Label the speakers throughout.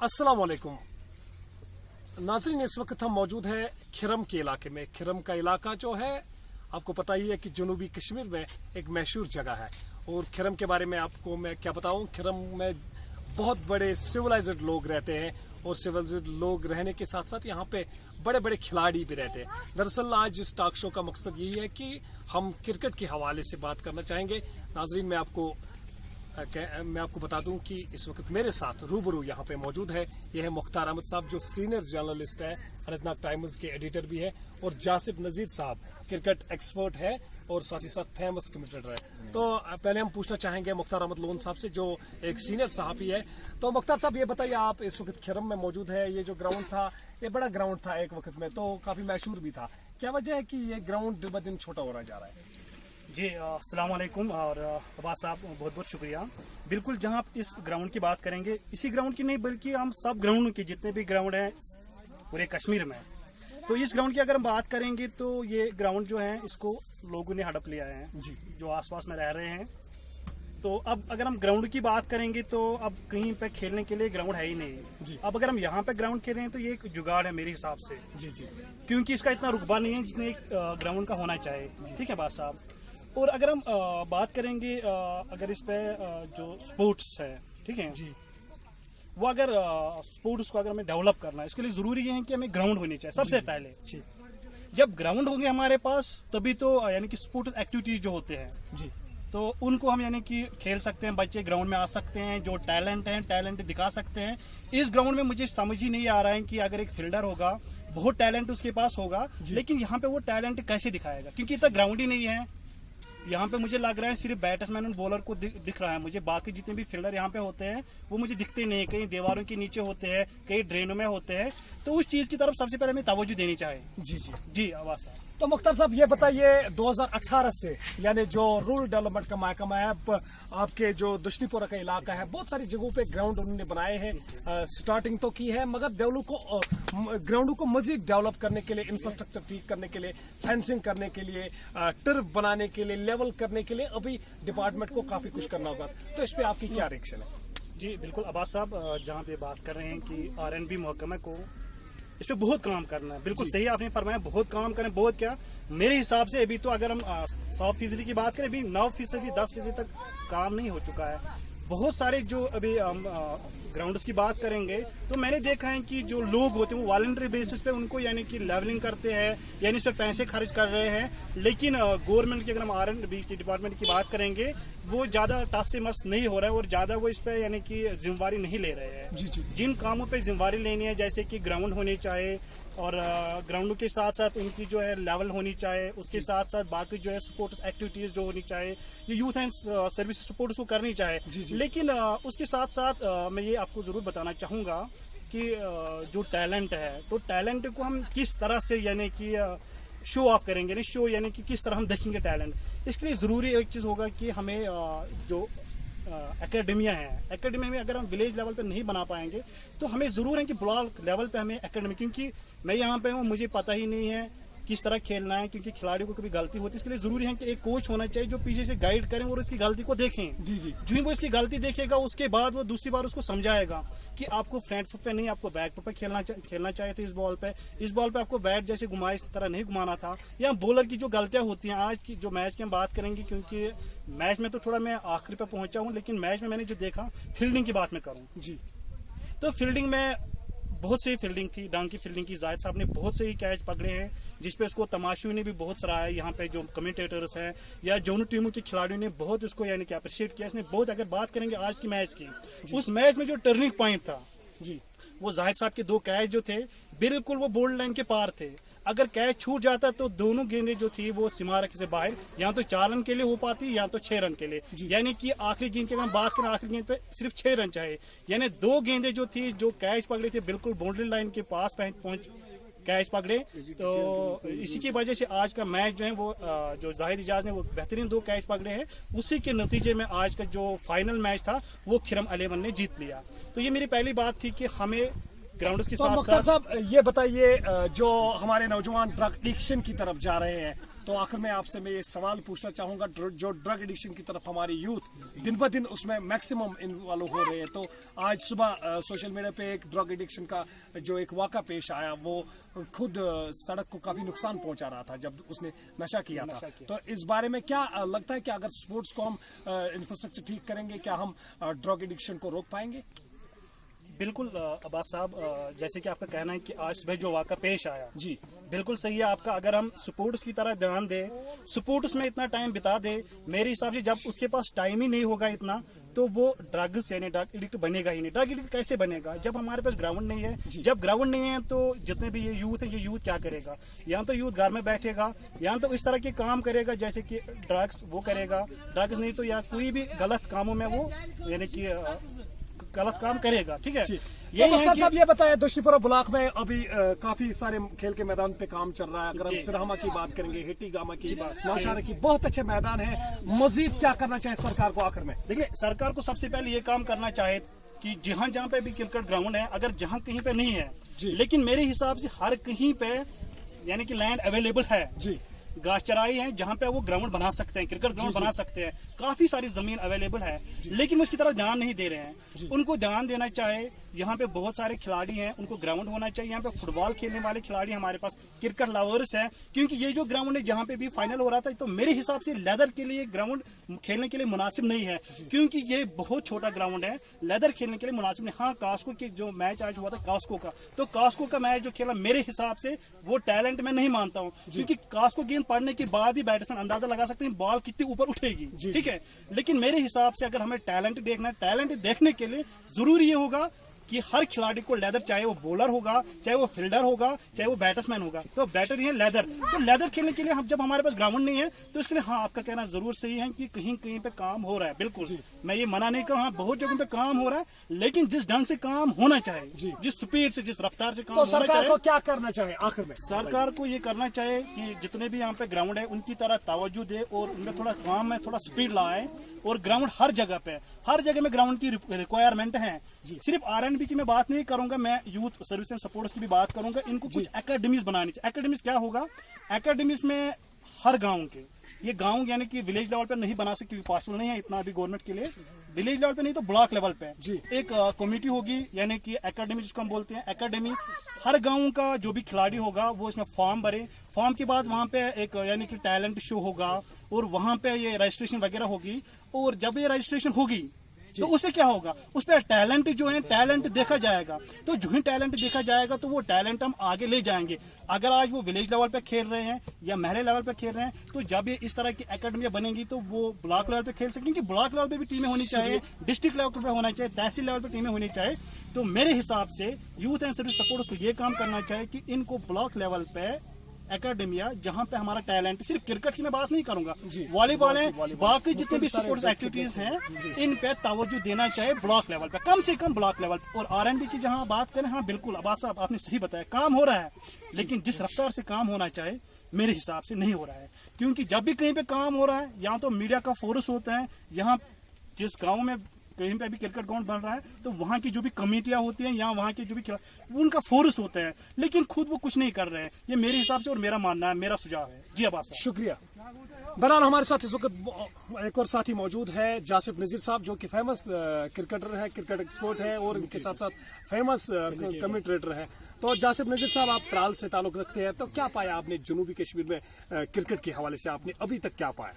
Speaker 1: अस्सलाम वालेकुम नाज़रीन, इस वक्त हम मौजूद है खिरम के इलाके में। खिरम का इलाका जो है आपको पता ही है कि जनूबी कश्मीर में एक मशहूर जगह है। और खिरम के बारे में आपको मैं क्या बताऊं, खिरम में बहुत बड़े सिविलाइज्ड लोग रहते हैं और सिविलाइज्ड लोग रहने के साथ साथ यहाँ पे बड़े बड़े खिलाड़ी भी रहते हैं। दरअसल आज इस टॉक शो का मकसद यही है कि हम क्रिकेट के हवाले से बात करना चाहेंगे। नाज़रीन, मैं आपको बता दूं कि इस वक्त मेरे साथ रूबरू यहाँ पे मौजूद है। यह है मुख्तार अहमद साहब जो सीनियर जर्नलिस्ट है, अनंतनाग टाइम्स के एडिटर भी है, और जासिब नजीर साहब क्रिकेट एक्सपर्ट है और साथ ही साथ फेमस कमेंटेटर है। तो पहले हम पूछना चाहेंगे मुख्तार अहमद लोन साहब से जो एक सीनियर सहाफी है। तो मुख्तार साहब ये बताइए, आप इस वक्त खिरम में मौजूद है। ये जो ग्राउंड था ये बड़ा ग्राउंड था एक वक्त में, तो काफी मशहूर भी था। क्या वजह है कि ये ग्राउंड दिन ब दिन छोटा हो रहा जा रहा है?
Speaker 2: जी अस्सलाम वालेकुम और अब्बास साहब बहुत बहुत शुक्रिया। बिल्कुल, जहां आप इस ग्राउंड की बात करेंगे, इसी ग्राउंड की नहीं बल्कि हम सब ग्राउंड के जितने भी ग्राउंड हैं पूरे कश्मीर में, तो इस ग्राउंड की अगर हम बात करेंगे तो ये ग्राउंड जो है इसको लोगों ने हड़प लिया है जी, जो आसपास में रह रहे हैं। तो अब अगर हम ग्राउंड की बात करेंगे तो अब कहीं पे खेलने के लिए ग्राउंड है ही नहीं जी। अब अगर हम यहाँ पे ग्राउंड खेल रहे हैं तो ये एक जुगाड़ है मेरे हिसाब से जी जी, क्योंकि इसका इतना रुकबा नहीं है जितने एक ग्राउंड का होना चाहिए। ठीक है बात साहब। और अगर हम बात करेंगे अगर इस पे जो स्पोर्ट्स है, ठीक है जी, वो अगर स्पोर्ट्स को अगर हमें डेवलप करना है, इसके लिए जरूरी है कि हमें ग्राउंड होनी चाहिए सबसे पहले जी। जब ग्राउंड होंगे हमारे पास तभी तो यानी कि स्पोर्ट्स एक्टिविटीज जो होते हैं जी, तो उनको हम यानी कि खेल सकते हैं। बच्चे ग्राउंड में आ सकते हैं, जो टैलेंट है टैलेंट दिखा सकते हैं। इस ग्राउंड में मुझे समझ ही नहीं आ रहा है कि अगर एक फील्डर होगा, बहुत टैलेंट उसके पास होगा, लेकिन यहाँ पे वो टैलेंट कैसे दिखाएगा, क्योंकि इतना ग्राउंड ही नहीं है। यहाँ पे मुझे लग रहा है सिर्फ बैट्समैन और बॉलर को दिख रहा है मुझे, बाकी जितने भी फील्डर यहाँ पे होते हैं वो मुझे दिखते नहीं। कहीं दीवारों के नीचे होते हैं, कहीं ड्रेनों में होते हैं। तो उस चीज की तरफ सबसे पहले हमें तवज्जो देनी चाहिए जी जी जी। आवाज साहब,
Speaker 1: तो मुख्तार साहब ये बताइए, 2018 से यानी जो रूरल डेवलपमेंट का महकमा है, आपके जो दुश्नीपुरा का इलाका है, बहुत सारी जगहों पे ग्राउंड उन्होंने बनाए हैं। स्टार्टिंग तो की है, मगर ग्राउंडों को मजीद डेवलप करने के लिए, इंफ्रास्ट्रक्चर ठीक करने के लिए, फेंसिंग करने के लिए, टर्फ बनाने के लिए, लेवल करने के लिए अभी डिपार्टमेंट को काफी कुछ करना होगा। तो इस पे आपकी क्या रिएक्शन है?
Speaker 2: जी बिल्कुल अब्बास साहब, जहाँ पे बात कर रहे हैं कि R&B महकमे को इस पे बहुत काम करना है, बिल्कुल सही आपने फरमाया, बहुत काम करें। बहुत क्या, मेरे हिसाब से अभी तो अगर हम 100% की बात करें, अभी 9%, 10% तक काम नहीं हो चुका है। बहुत सारे जो अभी हम ग्राउंड्स की बात करेंगे तो मैंने देखा है कि जो लोग होते हैं वो वॉलंटरी बेसिस पे उनको यानी कि लेवलिंग करते हैं, यानी इस पे पैसे खर्च कर रहे हैं। लेकिन गवर्नमेंट की अगर हम R&B की डिपार्टमेंट की बात करेंगे, वो ज्यादा टस से मस नहीं हो रहा है और ज्यादा वो इस पे यानी कि जिम्मेवारी नहीं ले रहे हैं जी जी। जिन कामों पे जिम्मेवारी लेनी है, जैसे कि ग्राउंड होने चाहिए और ग्राउंडों के साथ साथ उनकी जो है लेवल होनी चाहिए, उसके साथ साथ बाकी जो है स्पोर्ट्स एक्टिविटीज जो होनी चाहिए, ये यूथ एंड सर्विस सपोर्ट्स को करनी चाहिए। लेकिन उसके साथ साथ मैं ये आपको जरूर बताना चाहूंगा कि जो टैलेंट है, तो टैलेंट को हम किस तरह से यानी कि शो ऑफ करेंगे, नहीं शो यानी कि किस तरह हम देखेंगे टैलेंट। इसके लिए जरूरी एक चीज होगा कि हमें जो एकेडमिया है, एकेडमी में अगर हम विलेज लेवल पे नहीं बना पाएंगे तो हमें जरूर है कि ब्लॉक लेवल पे हमें एकेडमी, क्योंकि मैं यहाँ पे हूँ, मुझे पता ही नहीं है किस तरह खेलना है, क्योंकि खिलाड़ियों को कभी गलती होती है। इसके लिए जरूरी है कि एक कोच होना चाहिए जो पीछे से गाइड करें और उसकी गलती को देखें जी जी। जो ही वो इसकी गलती देखेगा उसके बाद वो दूसरी बार उसको समझाएगा कि आपको फ्रंट फुट पे नहीं, आपको बैक फुट पे खेलना चाहिए था। इस बॉल पे आपको बैट जैसे घुमाए इस तरह नहीं घुमाना था। या बॉलर की जो गलतियां होती हैं, आज की जो मैच की हम बात करेंगे, क्योंकि मैच में तो थोड़ा मैं आखिरी पे पहुंचा हूँ, लेकिन मैच में मैंने जो देखा, फील्डिंग की बात मैं करूँ जी, तो फील्डिंग में बहुत सही फील्डिंग थी, डांग की फील्डिंग की। जाहिद साहब ने बहुत सही कैच पकड़े हैं, जिसपे उसको तमाशियों ने भी बहुत सराहा है। यहाँ पे जो कमेंटेटर्स हैं या दोनों टीमों के खिलाड़ियों ने बहुत इसको यानी कि अप्रिशिएट किया। इसने बहुत, अगर बात करेंगे आज की मैच की, उस मैच में जो टर्निंग पॉइंट था जी, वो जाहिद साहब के 2 कैच जो थे बिल्कुल वो बोल्ड लाइन के पार थे। अगर कैच छूट जाता तो दोनों गेंदें जो थी वो सीमा रेखा से बाहर, या तो 4 रन के लिए हो पाती या तो 6 रन के लिए, यानी कि आखिरी गेंद की अगर हम बात करें, आखिरी गेंद पे सिर्फ 6 रन चाहिए। यानी 2 गेंदें जो थी, जो कैच पकड़े थे बिल्कुल बाउंड्री लाइन के पास पहुंच कैच पकड़े। तो इसी की वजह से आज का मैच जो है वो जो जाहिर इजाज ने वो बेहतरीन 2 कैच पकड़े हैं, उसी के नतीजे में आज का जो फाइनल मैच था वो खिरम 11 ने जीत लिया। तो ये मेरी पहली बात थी कि हमें ग्राउंड्स के साथ
Speaker 1: मुख्तार साहब ये बताइए, जो हमारे नौजवान ड्रग एडिक्शन की तरफ जा रहे हैं, तो आखिर में आपसे मैं ये सवाल पूछना चाहूंगा, जो ड्रग एडिक्शन की तरफ हमारी यूथ दिन ब दिन उसमें मैक्सिमम इन्वॉल्व हो रहे हैं, तो आज सुबह सोशल मीडिया पे एक ड्रग एडिक्शन का जो एक वाक़ा पेश आया, वो खुद सड़क को काफी नुकसान पहुंचा रहा था जब उसने नशा किया था। तो इस बारे में क्या लगता है कि अगर स्पोर्ट्स को हम इंफ्रास्ट्रक्चर ठीक करेंगे, क्या हम ड्रग एडिक्शन को रोक पाएंगे?
Speaker 2: बिल्कुल अब्बास साहब, जैसे कि आपका कहना है कि आज सुबह जो वाक़ा पेश आया,
Speaker 1: जी
Speaker 2: बिल्कुल सही है आपका। अगर हम स्पोर्ट्स की तरह ध्यान दें, स्पोर्ट्स में इतना टाइम बिता दे, मेरे हिसाब से जब उसके पास टाइम ही नहीं होगा इतना, तो वो ड्रग्स यानी ड्रग एडिक्ट बनेगा ही नहीं। ड्रग एडिक्ट कैसे बनेगा? जब हमारे पास ग्राउंड नहीं है। जब ग्राउंड नहीं है तो जितने भी ये यूथ है, ये यूथ क्या करेगा? या तो यूथ घर में बैठेगा, या तो इस तरह के काम करेगा जैसे कि ड्रग्स वो करेगा, ड्रग्स नहीं तो या कोई भी गलत कामों में वो यानी कि गलत काम करेगा। ठीक है,
Speaker 1: तो बख्तर साहब ये बताया, दोषीपुरा ब्लॉक में अभी काफी सारे खेल के मैदान पे काम चल रहा है। अगर हम सिरहमा की बात करेंगे, हिट्टी गामा की, नौशहरा की, बहुत अच्छे मैदान है। मजीद क्या करना चाहिए सरकार को आखिर में?
Speaker 2: देखिए, सरकार को सबसे पहले ये काम करना चाहिए कि जहाँ पे भी क्रिकेट ग्राउंड है, अगर जहाँ कहीं पे नहीं है, लेकिन मेरे हिसाब से हर कहीं पे यानी कि लैंड अवेलेबल है
Speaker 1: जी,
Speaker 2: घास चराई है जहाँ पे वो ग्राउंड बना सकते हैं, क्रिकेट ग्राउंड बना सकते हैं, काफी सारी जमीन अवेलेबल है, लेकिन उसकी तरफ ध्यान नहीं दे रहे हैं। उनको ध्यान देना चाहिए। यहाँ पे बहुत सारे खिलाड़ी हैं, उनको ग्राउंड होना चाहिए। यहाँ पे फुटबॉल खेलने वाले खिलाड़ी हमारे पास, क्रिकेट लवर्स हैं, क्योंकि ये जो ग्राउंड है जहाँ पे भी फाइनल हो रहा था, तो मेरे हिसाब से लेदर के लिए ग्राउंड खेलने के लिए मुनासिब नहीं है, क्योंकि ये बहुत छोटा ग्राउंड है, लेदर खेलने के लिए मुनासिब नहीं। हाँ, कास्को के जो मैच आज हुआ था कास्को का, तो कास्को का मैच जो खेला, मेरे हिसाब से वो टैलेंट में नहीं मानता हूँ, क्योंकि कास्को गेंद पड़ने के बाद ही बैट्समैन अंदाजा लगा सकते हैं बॉल कितनी ऊपर उठेगी। ठीक है, लेकिन मेरे हिसाब से अगर हमें टैलेंट देखना है, टैलेंट देखने के लिए जरूरी ये होगा कि हर खिलाड़ी को लेदर, चाहे वो बॉलर होगा, चाहे वो फील्डर होगा, चाहे वो बैट्समैन होगा, तो बैटर ही है लेदर। तो लेदर खेलने के लिए हम जब हमारे पास ग्राउंड नहीं है, तो इसके लिए हाँ, आपका कहना जरूर सही है कि कहीं कहीं पे काम हो रहा है। बिल्कुल, मैं ये मना नहीं कर रहा, बहुत जगहों पे काम हो रहा है, लेकिन जिस ढंग से काम होना चाहिए, जिस स्पीड से, जिस रफ्तार से काम
Speaker 1: तो
Speaker 2: होना
Speaker 1: सरकार
Speaker 2: चाहिए,
Speaker 1: को क्या करना चाहिए आखिर में?
Speaker 2: सरकार को ये करना चाहिए कि जितने भी यहाँ पे ग्राउंड है उनकी तरह तवज्जो दे और उनमें थोड़ा काम में थोड़ा स्पीड लाए। और ग्राउंड हर जगह में ग्राउंड की रिक्वायरमेंट है। सिर्फ आरएनबी की मैं बात नहीं करूंगा, मैं यूथ सर्विस एंड सपोर्ट्स की भी बात करूंगा। इनको कुछ एकेडमीज बनानी चाहिए। एकेडमीज क्या होगा? एकेडमीज में हर गांव के, ये गांव यानी कि विलेज लेवल पे नहीं बना सकते, पॉसिबल नहीं है इतना अभी गवर्नमेंट के लिए। विलेज लेवल पे नहीं तो ब्लॉक लेवल पे एक कमेटी होगी, यानी कि एकेडमी जिसको हम बोलते हैं एकेडमी। हर गांव का जो भी खिलाड़ी होगा वो इसमें फॉर्म भरे, फॉर्म के बाद वहां पे एक यानी कि टैलेंट शो होगा और वहां पे ये रजिस्ट्रेशन वगैरह होगी। और जब ये रजिस्ट्रेशन होगी तो उससे क्या होगा? उस पर टैलेंट जो है, टैलेंट देखा जाएगा। तो जो ही टैलेंट देखा जाएगा तो वो टैलेंट हम आगे ले जाएंगे। अगर आज वो विलेज लेवल पे खेल रहे हैं या महल लेवल पे खेल रहे हैं, तो जब ये इस तरह की एकेडमियां बनेंगी तो वो ब्लॉक लेवल पे खेल सकेंगे। ब्लॉक लेवल पे भी टीमें होनी चाहिए, डिस्ट्रिक्ट लेवल पे होना चाहिए, तहसील लेवल पे टीमें होनी चाहिए। तो मेरे हिसाब से यूथ एंड सर्विस सपोर्ट्स को ये काम करना चाहिए कि इनको ब्लॉक लेवल पे एकेडमिया, जहां पे हमारा टैलेंट, सिर्फ क्रिकेट की मैं बात नहीं करूंगा, वॉलीबॉल है, बाकी जितने भी स्पोर्ट्स एक्टिविटीज हैं, इन पे तवज्जो देना चाहिए ब्लॉक लेवल पे, कम से कम ब्लॉक लेवल पे। और आरएनबी की जहां बात करें, हाँ बिल्कुल अब्बास साहब आपने सही बताया, काम हो रहा है, लेकिन जिस रफ्तार से काम होना चाहिए मेरे हिसाब से नहीं हो रहा है। क्योंकि जब भी कहीं पे काम हो रहा है, यहाँ तो मीडिया का फोर्स होता है, यहाँ जिस गाँव में कहीं पे भी क्रिकेट ग्राउंड बन रहा है तो वहाँ की जो भी कमेटियां होती हैं या वहाँ के जो भी खिलाड़ी, उनका फोर्स होता है, लेकिन खुद वो कुछ नहीं कर रहे हैं। ये मेरे हिसाब से और मेरा मानना है, मेरा सुझाव है। जी अब्बास साहब,
Speaker 1: शुक्रिया। बहरहाल हमारे साथ इस वक्त एक और साथी मौजूद है, जासिफ नजीर साहब, जो कि फेमस क्रिकेटर है, क्रिकेट एक्सपर्ट है और इनके साथ साथ फेमस कमेंटेटर है। तो जासिफ नजीर साहब, आप त्राल से ताल्लुक रखते हैं, तो क्या पाया आपने जनूबी कश्मीर में क्रिकेट के हवाले से? आपने अभी तक क्या पाया?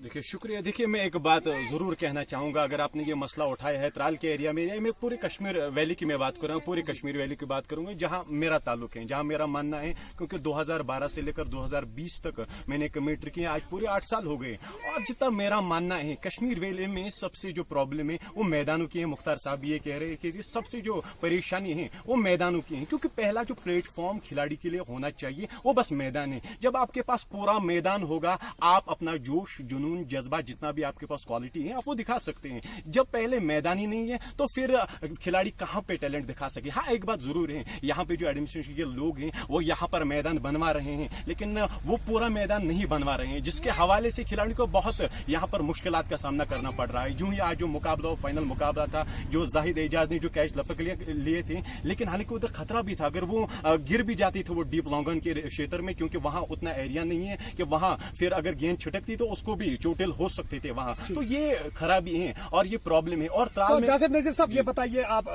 Speaker 3: देखिए शुक्रिया। देखिए मैं एक बात जरूर कहना चाहूंगा, अगर आपने ये मसला उठाया है त्राल के एरिया में, मैं पूरे कश्मीर वैली की मैं बात कर रहा हूँ, पूरे कश्मीर वैली की बात करूंगा, जहां मेरा ताल्लुक है, जहां मेरा मानना है, क्योंकि 2012 से लेकर 2020 तक मैंने कमेंट्री किया, आज पूरे 8 साल हो गए। और जितना मेरा मानना है, कश्मीर वैली में सबसे जो प्रॉब्लम है वो मैदानों की है। मुख्तार साहब ये कह रहे हैं कि सबसे जो परेशानी है वो मैदानों की है, क्योंकि पहला जो प्लेटफॉर्म खिलाड़ी के लिए होना चाहिए वो बस मैदान है। जब आपके पास पूरा मैदान होगा, आप अपना जोश जुनून जुनून जज्बा जितना भी आपके पास क्वालिटी है आप वो दिखा सकते हैं। जब पहले मैदान ही नहीं है तो फिर खिलाड़ी कहाँ पे टैलेंट दिखा सके। हाँ, एक बात जरूर है, यहाँ पे जो एडमिनिस्ट्रेशन के लोग हैं वो यहाँ पर मैदान बनवा रहे हैं, लेकिन वो पूरा मैदान नहीं बनवा रहे हैं, जिसके हवाले से खिलाड़ी को बहुत यहाँ पर मुश्किलात का सामना करना पड़ रहा है। यूं ही आज जो मुकाबला फाइनल मुकाबला था, जो जाहिद एजाज ने जो कैच लपक लिए थे, लेकिन हालांकि उधर खतरा भी था, अगर वो गिर भी जाती थी वो डीप लॉन्गन के क्षेत्र में, क्योंकि वहां उतना एरिया नहीं है कि वहां फिर अगर गेंद छिटकती तो उसको भी चोटिल हो सकते थे वहां। तो ये खराबी है और ये प्रॉब्लम है। और
Speaker 1: तो जासिफ नजीर साहब, ये बताइए, आप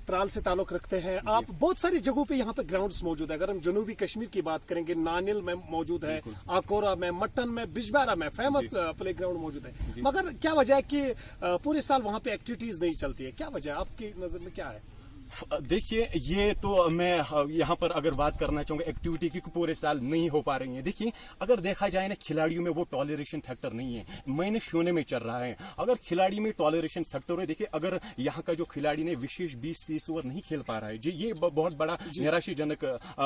Speaker 1: त्राल से ताल्लुक रखते हैं, आप बहुत सारी जगहों पे यहाँ पे ग्राउंड्स मौजूद है। अगर हम जनूबी कश्मीर की बात करेंगे, नानिल में मौजूद है, आकोरा में, मट्टन में, बिजबारा में फेमस प्ले ग्राउंड मौजूद है, मगर क्या वजह है कि पूरे साल वहाँ पे एक्टिविटीज नहीं चलती है? क्या वजह है, आपकी नजर में क्या है?
Speaker 3: देखिए, ये तो मैं यहाँ पर अगर बात करना चाहूंगा एक्टिविटी की पूरे साल नहीं हो पा रही है। देखिए, अगर देखा जाए ना, खिलाड़ियों में वो टॉलरेशन फैक्टर नहीं है, महीने शून्य में चल रहा है। अगर खिलाड़ी में टॉलरेशन फैक्टर है, देखिए अगर यहाँ का जो खिलाड़ी ने विशेष 20-30 ओवर नहीं खेल पा रहा है, जी ये बहुत बड़ा निराशाजनक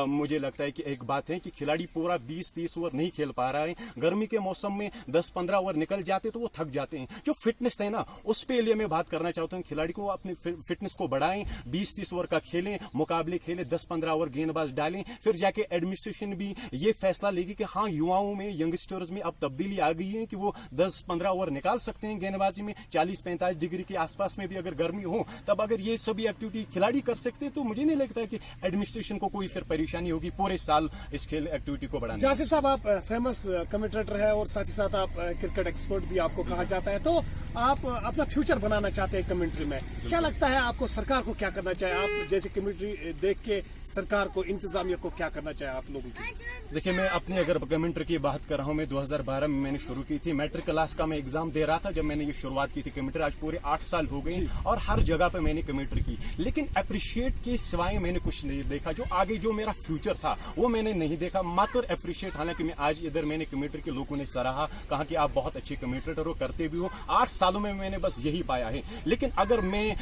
Speaker 3: मुझे लगता है कि एक बात है कि खिलाड़ी पूरा 20-30 ओवर नहीं खेल पा रहा है। गर्मी के मौसम में 10-15 ओवर निकल जाते तो वो थक जाते हैं। जो फिटनेस है ना, उस पे लिए मैं बात करना चाहता हूँ, खिलाड़ी को अपनी फिटनेस को बढ़ाएं, 20-30 ओवर का खेलें, मुकाबले खेलें, 10-15 ओवर गेंदबाज डालें, फिर जाके एडमिनिस्ट्रेशन भी ये फैसला लेगी कि हाँ, युवाओं में, यंगस्टर्स में अब तब्दीली आ गई है कि वो 10-15 ओवर निकाल सकते हैं गेंदबाजी में। 40-45 डिग्री के आसपास में भी अगर गर्मी हो, तब अगर ये सभी एक्टिविटी खिलाड़ी कर सकते हैं तो मुझे नहीं लगता है कि एडमिनिस्ट्रेशन को कोई फिर परेशानी होगी पूरे साल इस खेल एक्टिविटी को बढ़ाने।
Speaker 1: जासिफ साहब, आप फेमस कमेंटेटर है और साथ ही साथ आप क्रिकेट एक्सपर्ट भी आपको कहा जाता है, तो आप अपना फ्यूचर बनाना चाहते हैं कमेंट्री में। क्या लगता है आपको, सरकार को क्या करना चाहिए? आप जैसे कमेंट्री देख के सरकार को, इंतजामिया को क्या करना चाहिए आप लोगों की?
Speaker 3: देखिए, मैं अपनी अगर कमेंट्री की बात कर रहा हूँ, मैं 2012 में मैंने शुरू की थी, मैट्रिक क्लास का मैं एग्जाम दे रहा था जब मैंने ये शुरुआत की थी कमेंट्री। आज पूरे 8 साल हो गए और हर जगह पे मैंने कमेंट्री की, लेकिन अप्रिशिएट के सिवाय मैंने कुछ नहीं देखा। जो आगे जो मेरा फ्यूचर था वो मैंने नहीं देखा, मात्र अप्रिशिएट। हालांकि मैं आज इधर मैंने कमेंट्री के लोगों ने सराहा, कहा कि आप बहुत अच्छे कमेंटेटर हो, करते भी हो। 8 सालों में मैंने बस यही पाया है। लेकिन अगर मैं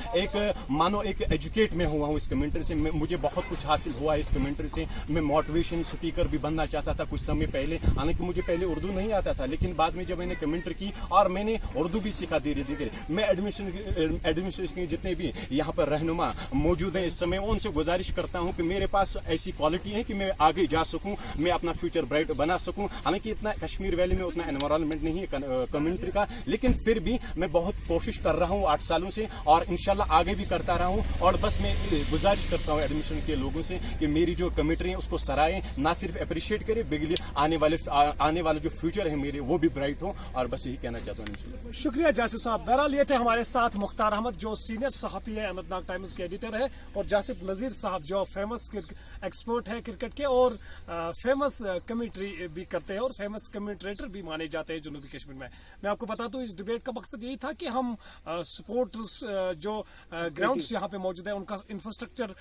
Speaker 3: मानो एक एजुकेट में हुआ हूँ इस कमेंट्री से, मुझे बहुत कुछ हासिल हुआ है इस कमेंट्री से। मैं मोटिवेशन स्पीकर भी बनना चाहता था कुछ समय पहले, हालांकि मुझे पहले उर्दू नहीं आता था, लेकिन बाद में जब मैंने कमेंट्री की और मैंने उर्दू भी सीखा धीरे धीरे, मैं एडमिनिस्ट्रेशन के जितने भी यहाँ पर रहनुमा मौजूद हैं इस समय, उनसे गुजारिश करता हूँ कि मेरे पास ऐसी क्वालिटी है कि मैं आगे जा सकूँ, मैं अपना फ्यूचर ब्राइट बना सकूँ। हालांकि इतना कश्मीर वैली में उतना एनवायरनमेंट नहीं है कमेंट्री का, लेकिन फिर भी मैं बहुत कोशिश कर रहा हूँ 8 सालों से और इंशाल्लाह आगे भी करता रहा हूँ। और बस मैं गुजारिश करता हूँ एडमिनिस्ट्रेशन के लोगों से कि मेरी जो कमेंट्री है उसको सराहें, ना सिर्फ अप्रिशिएट करें, बिगली आने वाले जो फ्यूचर है मेरे वो भी ब्राइट हो। और बस यही कहना चाहता हूँ।
Speaker 1: शुक्रिया जासिफ साहब। बहरहाल ये थे हमारे साथ मुख्तार अहमद, जो सीनियर सहाफी है, अनंतनाग टाइम्स के एडिटर है, और जासिफ नजीर साहब, जो फेमस एक्सपर्ट है क्रिकेट के और फेमस कमेंट्री भी करते हैं और फेमस कमेंटेटर भी माने जाते हैं जनूबी कश्मीर में। मैं आपको बता दूं, इस डिबेट का मकसद यही था कि हम स्पोर्ट्स जो ग्राउंड्स यहाँ पे मौजूद है उनका इंफ्रास्ट्रक्चर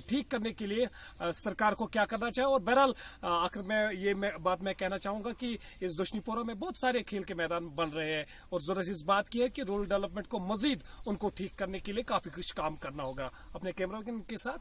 Speaker 1: ठीक करने के लिए सरकार को क्या करना चाहिए। और बहरहाल आखिर में ये बात मैं कहना चाहूंगा कि इस दुश्नीपोरा में बहुत सारे खेल के मैदान बन रहे हैं और जरूरत इस बात की है कि रूरल डेवलपमेंट को मजीद उनको ठीक करने के लिए काफी कुछ काम करना होगा। अपने कैमरा के साथ